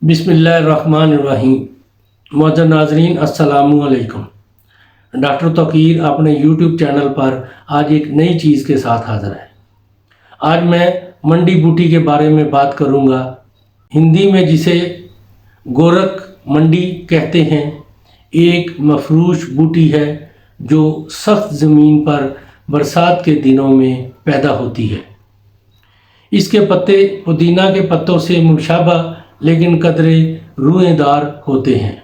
बिस्मिल्लाहिर्रहमानिर्रहीम। मौजूद नाजरीन अस्सलामु अलैकुम। डॉक्टर तौकीर अपने यूट्यूब चैनल पर आज एक नई चीज़ के साथ हाज़िर है। आज मैं मंडी बूटी के बारे में बात करूँगा। हिंदी में जिसे गोरख मंडी कहते हैं, एक मफरूश बूटी है जो सख्त ज़मीन पर बरसात के दिनों में पैदा होती है। इसके पत्ते पुदीना के पत्तों से मुशाबा लेकिन कदरे रुएदार होते हैं।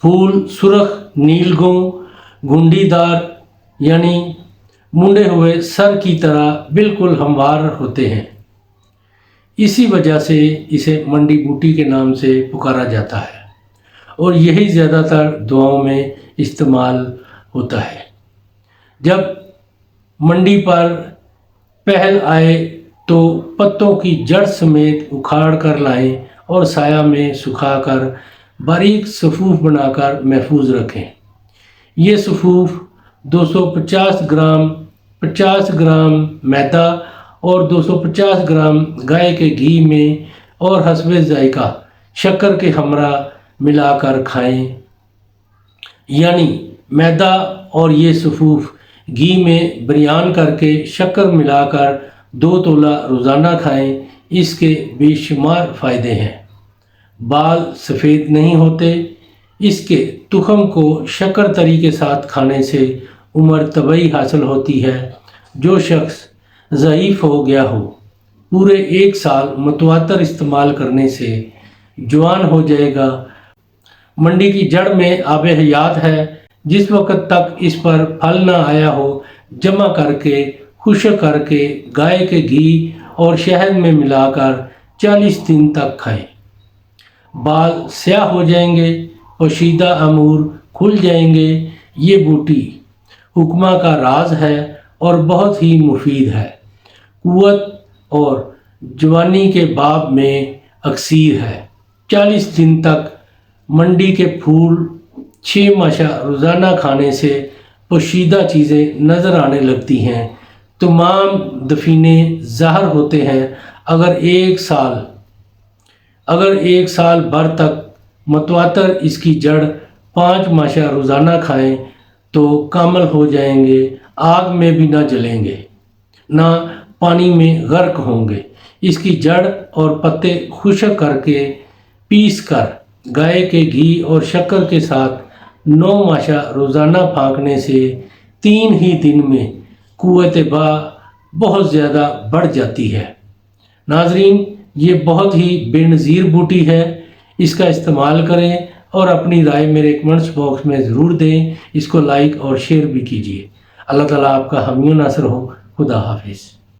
फूल सुर्ख नीलगों घुंडीदार यानी मुंडे हुए सर की तरह बिल्कुल हमवार होते हैं। इसी वजह से इसे मंडी बूटी के नाम से पुकारा जाता है और यही ज़्यादातर दुआओं में इस्तेमाल होता है। जब मंडी पर पहल आए तो पत्तों की जड़ समेत उखाड़ कर लाएं और साया में सुखाकर बारीक सफ़ूफ बनाकर महफूज रखें। ये सफ़ूफ 250 ग्राम 50 ग्राम मैदा और 250 ग्राम गाय के घी में और हस्बे जायका शक्कर के हमरा मिलाकर खाएं। यानी मैदा और ये सफ़ूफ घी में बरियान करके शक्कर मिलाकर 2 तोला रोज़ाना खाएं। इसके बेशुमार फ़ायदे हैं। बाल सफ़ेद नहीं होते। इसके तुखम को शक्कर तरी के साथ खाने से उम्र तबई हासिल होती है। जो शख्स ज़ईफ़ हो गया हो, पूरे 1 साल मुतवातर इस्तेमाल करने से जवान हो जाएगा। मंडी की जड़ में आब हयात है। जिस वक़्त तक इस पर फल ना आया हो, जमा करके खुश्क करके गाय के घी और शहद में मिलाकर 40 दिन तक खाएं। बाल स्याह हो जाएंगे, पोशीदा अमूर खुल जाएंगे। ये बूटी हुक्मा का राज है और बहुत ही मुफीद है। कुव्वत और जवानी के बाब में अक्सीर है। 40 दिन तक मंडी के फूल 6 माशा रोज़ाना खाने से पोशीदा चीज़ें नज़र आने लगती हैं। तमाम दफीने ज़ाहर होते हैं। अगर एक साल भर तक मतवातर इसकी जड़ 5 माशा रोज़ाना खाएं तो कामल हो जाएंगे। आग में भी ना जलेंगे, ना पानी में गर्क होंगे। इसकी जड़ और पत्ते खुश्क करके पीस कर गाय के घी और शक्कर के साथ 9 माशा रोज़ाना फाँकने से 3 ही दिन में कुव्वत बा बहुत ज़्यादा बढ़ जाती है। नाजरीन, ये बहुत ही बेनज़ीर बूटी है। इसका इस्तेमाल करें और अपनी राय मेरे कमेंट्स बॉक्स में ज़रूर दें। इसको लाइक और शेयर भी कीजिए। अल्लाह ताला आपका हामी नासर हो। खुदा हाफिज़।